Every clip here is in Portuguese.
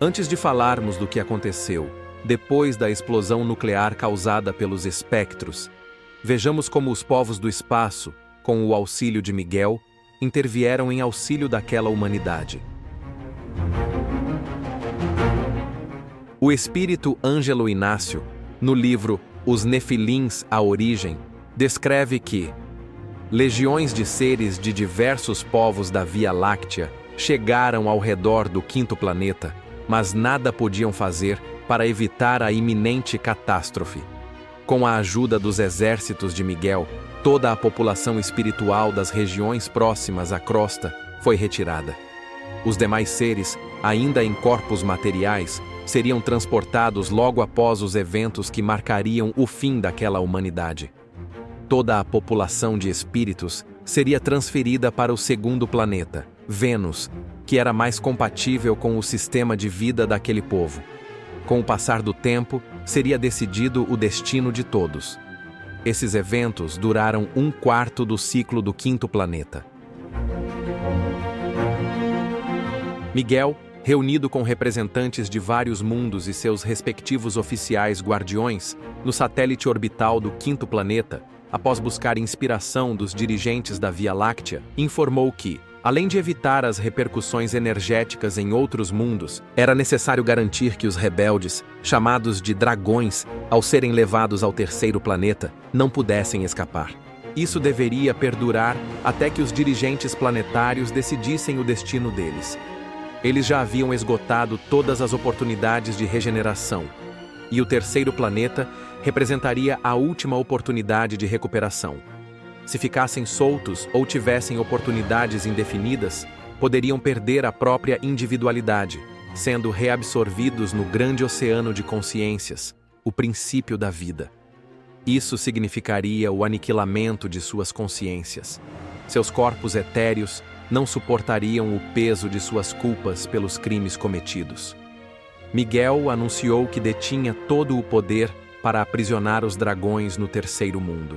Antes de falarmos do que aconteceu depois da explosão nuclear causada pelos espectros, vejamos como os povos do espaço, com o auxílio de Miguel, intervieram em auxílio daquela humanidade. O espírito Ângelo Inácio, no livro Os Nefilins, a Origem, descreve que legiões de seres de diversos povos da Via Láctea chegaram ao redor do quinto planeta, mas nada podiam fazer para evitar a iminente catástrofe. Com a ajuda dos exércitos de Miguel, toda a população espiritual das regiões próximas à crosta foi retirada. Os demais seres, ainda em corpos materiais, seriam transportados logo após os eventos que marcariam o fim daquela humanidade. Toda a população de espíritos seria transferida para o segundo planeta, Vênus, que era mais compatível com o sistema de vida daquele povo. Com o passar do tempo, seria decidido o destino de todos. Esses eventos duraram 1/4 do ciclo do quinto planeta. Miguel, reunido com representantes de vários mundos e seus respectivos oficiais guardiões, no satélite orbital do quinto planeta, após buscar inspiração dos dirigentes da Via Láctea, informou que, além de evitar as repercussões energéticas em outros mundos, era necessário garantir que os rebeldes, chamados de dragões, ao serem levados ao terceiro planeta, não pudessem escapar. Isso deveria perdurar até que os dirigentes planetários decidissem o destino deles. Eles já haviam esgotado todas as oportunidades de regeneração, e o terceiro planeta representaria a última oportunidade de recuperação. Se ficassem soltos ou tivessem oportunidades indefinidas, poderiam perder a própria individualidade, sendo reabsorvidos no grande oceano de consciências, o princípio da vida. Isso significaria o aniquilamento de suas consciências. Seus corpos etéreos não suportariam o peso de suas culpas pelos crimes cometidos. Miguel anunciou que detinha todo o poder para aprisionar os dragões no terceiro mundo.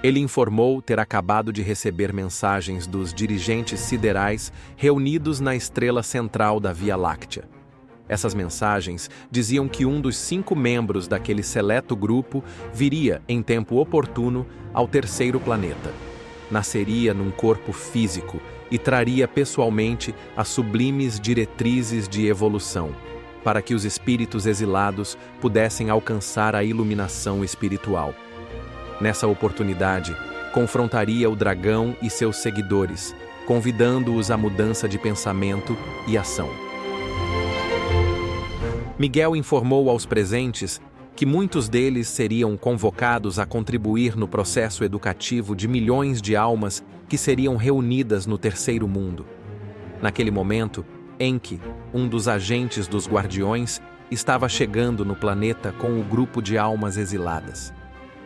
Ele informou ter acabado de receber mensagens dos dirigentes siderais reunidos na estrela central da Via Láctea. Essas mensagens diziam que um dos 5 membros daquele seleto grupo viria, em tempo oportuno, ao terceiro planeta. Nasceria num corpo físico e traria pessoalmente as sublimes diretrizes de evolução, para que os espíritos exilados pudessem alcançar a iluminação espiritual. Nessa oportunidade, confrontaria o dragão e seus seguidores, convidando-os à mudança de pensamento e ação. Miguel informou aos presentes que muitos deles seriam convocados a contribuir no processo educativo de milhões de almas que seriam reunidas no terceiro mundo. Naquele momento, Enki, um dos agentes dos Guardiões, estava chegando no planeta com o grupo de almas exiladas.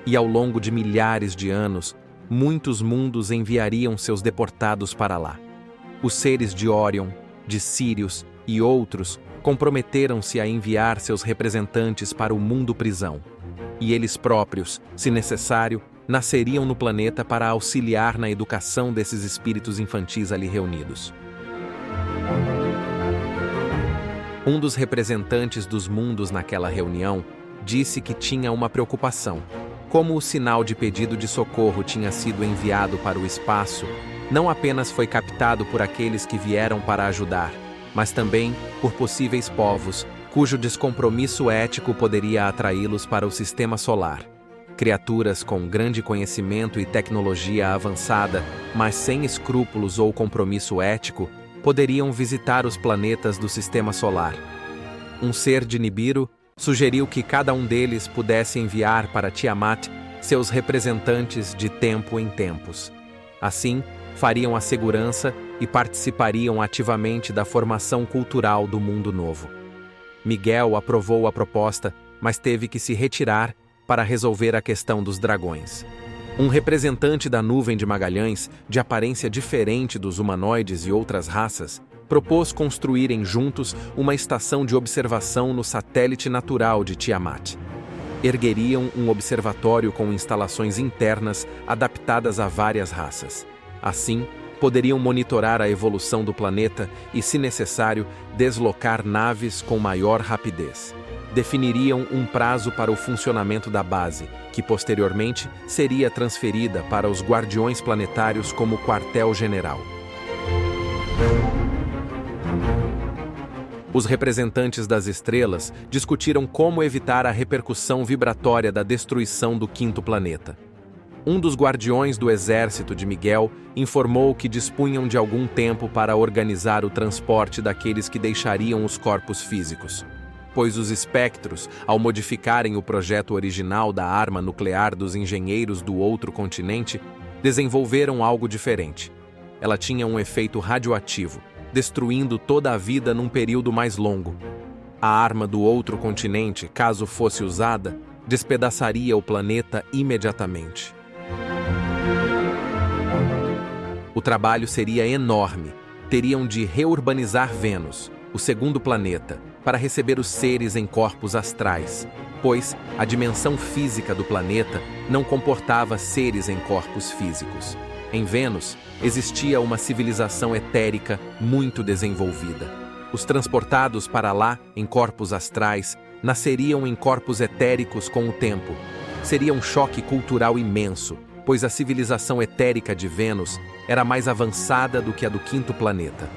E ao longo de milhares de anos, muitos mundos enviariam seus deportados para lá. Os seres de Órion, de Sírius e outros comprometeram-se a enviar seus representantes para o mundo-prisão. E eles próprios, se necessário, nasceriam no planeta para auxiliar na educação desses espíritos infantis ali reunidos. Um dos representantes dos mundos naquela reunião disse que tinha uma preocupação. Como o sinal de pedido de socorro tinha sido enviado para o espaço, não apenas foi captado por aqueles que vieram para ajudar, mas também por possíveis povos, cujo descompromisso ético poderia atraí-los para o sistema solar. Criaturas com grande conhecimento e tecnologia avançada, mas sem escrúpulos ou compromisso ético, poderiam visitar os planetas do sistema solar. Um ser de Nibiru sugeriu que cada um deles pudesse enviar para Tiamat seus representantes de tempo em tempos. Assim, fariam a segurança e participariam ativamente da formação cultural do mundo novo. Miguel aprovou a proposta, mas teve que se retirar para resolver a questão dos dragões. Um representante da nuvem de Magalhães, de aparência diferente dos humanoides e outras raças, propôs construírem juntos uma estação de observação no satélite natural de Tiamat. Ergueriam um observatório com instalações internas adaptadas a várias raças. Assim, poderiam monitorar a evolução do planeta e, se necessário, deslocar naves com maior rapidez. Definiriam um prazo para o funcionamento da base, que posteriormente seria transferida para os Guardiões Planetários como quartel-general. Os representantes das estrelas discutiram como evitar a repercussão vibratória da destruição do quinto planeta. Um dos guardiões do exército de Miguel informou que dispunham de algum tempo para organizar o transporte daqueles que deixariam os corpos físicos, pois os espectros, ao modificarem o projeto original da arma nuclear dos engenheiros do outro continente, desenvolveram algo diferente. Ela tinha um efeito radioativo, destruindo toda a vida num período mais longo. A arma do outro continente, caso fosse usada, despedaçaria o planeta imediatamente. O trabalho seria enorme. Teriam de reurbanizar Vênus, o segundo planeta, para receber os seres em corpos astrais, pois a dimensão física do planeta não comportava seres em corpos físicos. Em Vênus, existia uma civilização etérica muito desenvolvida. Os transportados para lá, em corpos astrais, nasceriam em corpos etéricos com o tempo. Seria um choque cultural imenso, pois a civilização etérica de Vênus era mais avançada do que a do quinto planeta.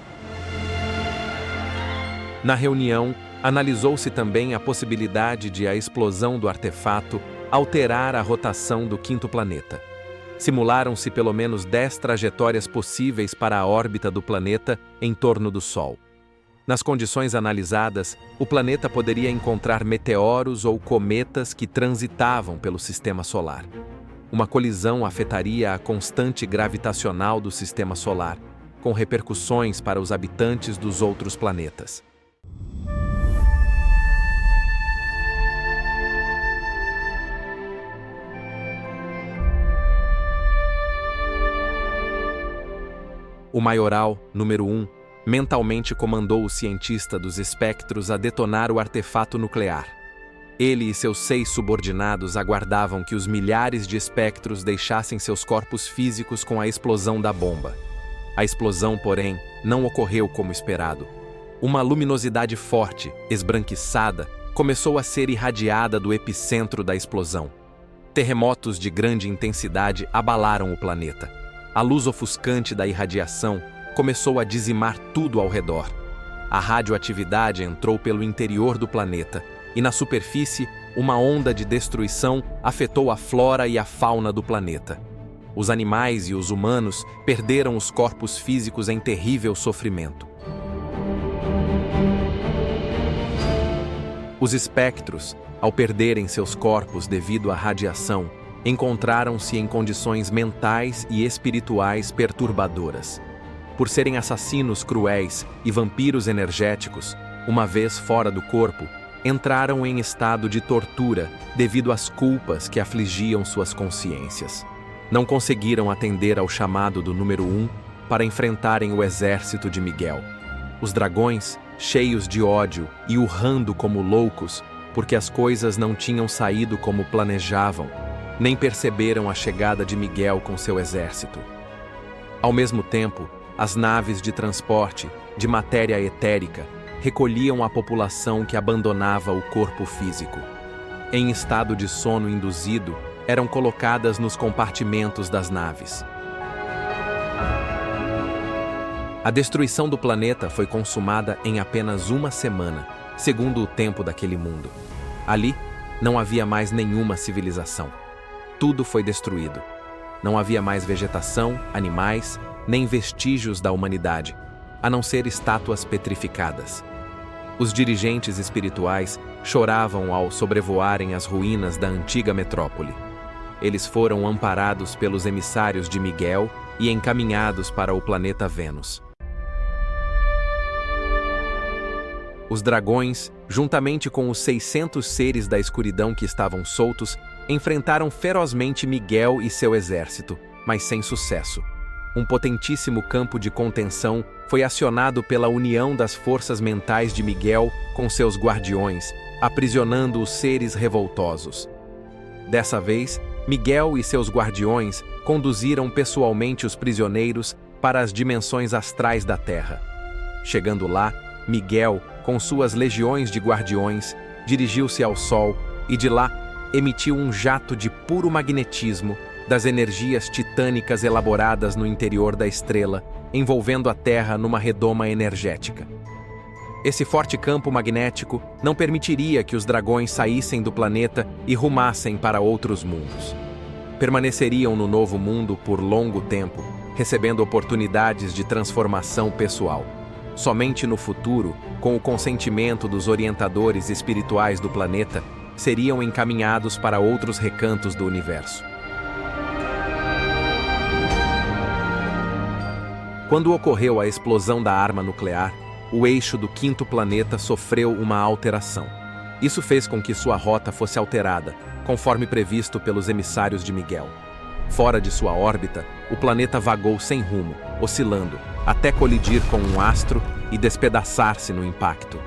Na reunião, analisou-se também a possibilidade de a explosão do artefato alterar a rotação do quinto planeta. Simularam-se pelo menos 10 trajetórias possíveis para a órbita do planeta em torno do Sol. Nas condições analisadas, o planeta poderia encontrar meteoros ou cometas que transitavam pelo sistema solar. Uma colisão afetaria a constante gravitacional do sistema solar, com repercussões para os habitantes dos outros planetas. O maioral, número 1, mentalmente comandou o cientista dos espectros a detonar o artefato nuclear. Ele e seus 6 subordinados aguardavam que os milhares de espectros deixassem seus corpos físicos com a explosão da bomba. A explosão, porém, não ocorreu como esperado. Uma luminosidade forte, esbranquiçada, começou a ser irradiada do epicentro da explosão. Terremotos de grande intensidade abalaram o planeta. A luz ofuscante da irradiação começou a dizimar tudo ao redor. A radioatividade entrou pelo interior do planeta e, na superfície, uma onda de destruição afetou a flora e a fauna do planeta. Os animais e os humanos perderam os corpos físicos em terrível sofrimento. Os espectros, ao perderem seus corpos devido à radiação, encontraram-se em condições mentais e espirituais perturbadoras. Por serem assassinos cruéis e vampiros energéticos, uma vez fora do corpo, entraram em estado de tortura devido às culpas que afligiam suas consciências. Não conseguiram atender ao chamado do número 1 para enfrentarem o exército de Miguel. Os dragões, cheios de ódio e urrando como loucos, porque as coisas não tinham saído como planejavam, nem perceberam a chegada de Miguel com seu exército. Ao mesmo tempo, as naves de transporte, de matéria etérica, recolhiam a população que abandonava o corpo físico. Em estado de sono induzido, eram colocadas nos compartimentos das naves. A destruição do planeta foi consumada em apenas uma semana, segundo o tempo daquele mundo. Ali, não havia mais nenhuma civilização. Tudo foi destruído. Não havia mais vegetação, animais, nem vestígios da humanidade, a não ser estátuas petrificadas. Os dirigentes espirituais choravam ao sobrevoarem as ruínas da antiga metrópole. Eles foram amparados pelos emissários de Miguel e encaminhados para o planeta Vênus. Os dragões, juntamente com os 600 seres da escuridão que estavam soltos, enfrentaram ferozmente Miguel e seu exército, mas sem sucesso. Um potentíssimo campo de contenção foi acionado pela união das forças mentais de Miguel com seus guardiões, aprisionando os seres revoltosos. Dessa vez, Miguel e seus guardiões conduziram pessoalmente os prisioneiros para as dimensões astrais da Terra. Chegando lá, Miguel, com suas legiões de guardiões, dirigiu-se ao Sol e de lá emitiu um jato de puro magnetismo das energias titânicas elaboradas no interior da estrela, envolvendo a Terra numa redoma energética. Esse forte campo magnético não permitiria que os dragões saíssem do planeta e rumassem para outros mundos. Permaneceriam no novo mundo por longo tempo, recebendo oportunidades de transformação pessoal. Somente no futuro, com o consentimento dos orientadores espirituais do planeta, seriam encaminhados para outros recantos do universo. Quando ocorreu a explosão da arma nuclear, o eixo do quinto planeta sofreu uma alteração. Isso fez com que sua rota fosse alterada, conforme previsto pelos emissários de Miguel. Fora de sua órbita, o planeta vagou sem rumo, oscilando, até colidir com um astro e despedaçar-se no impacto.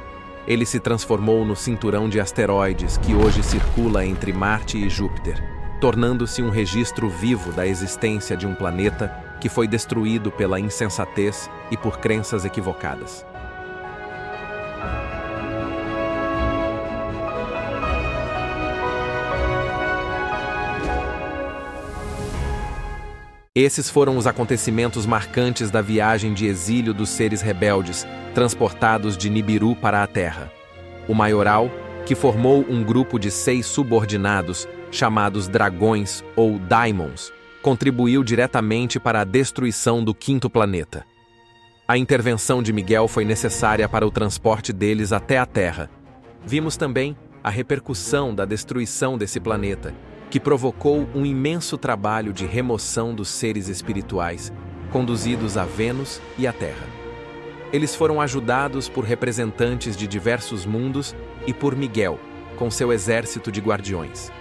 Ele se transformou no cinturão de asteroides que hoje circula entre Marte e Júpiter, tornando-se um registro vivo da existência de um planeta que foi destruído pela insensatez e por crenças equivocadas. Esses foram os acontecimentos marcantes da viagem de exílio dos seres rebeldes, transportados de Nibiru para a Terra. O maioral, que formou um grupo de 6 subordinados, chamados dragões ou daimons, contribuiu diretamente para a destruição do quinto planeta. A intervenção de Miguel foi necessária para o transporte deles até a Terra. Vimos também a repercussão da destruição desse planeta, que provocou um imenso trabalho de remoção dos seres espirituais, conduzidos a Vênus e a Terra. Eles foram ajudados por representantes de diversos mundos e por Miguel, com seu exército de guardiões.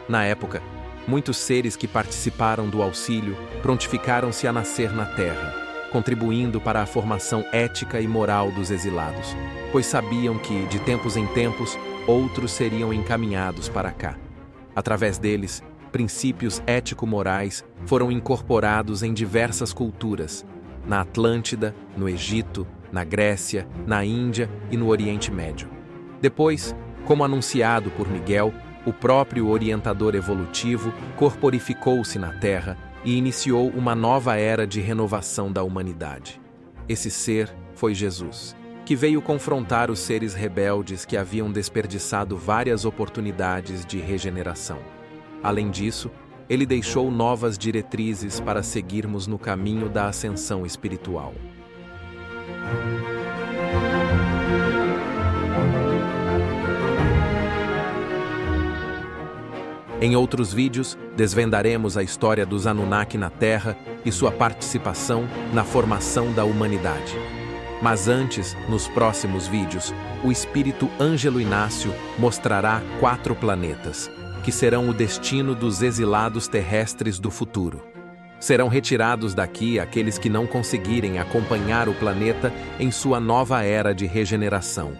Na época, muitos seres que participaram do auxílio prontificaram-se a nascer na Terra, contribuindo para a formação ética e moral dos exilados, pois sabiam que, de tempos em tempos, outros seriam encaminhados para cá. Através deles, princípios ético-morais foram incorporados em diversas culturas, na Atlântida, no Egito, na Grécia, na Índia e no Oriente Médio. Depois, como anunciado por Miguel, o próprio orientador evolutivo corporificou-se na Terra e iniciou uma nova era de renovação da humanidade. Esse ser foi Jesus, que veio confrontar os seres rebeldes que haviam desperdiçado várias oportunidades de regeneração. Além disso, ele deixou novas diretrizes para seguirmos no caminho da ascensão espiritual. Em outros vídeos, desvendaremos a história dos Anunnaki na Terra e sua participação na formação da humanidade. Mas antes, nos próximos vídeos, o espírito Ângelo Inácio mostrará 4 planetas, que serão o destino dos exilados terrestres do futuro. Serão retirados daqui aqueles que não conseguirem acompanhar o planeta em sua nova era de regeneração.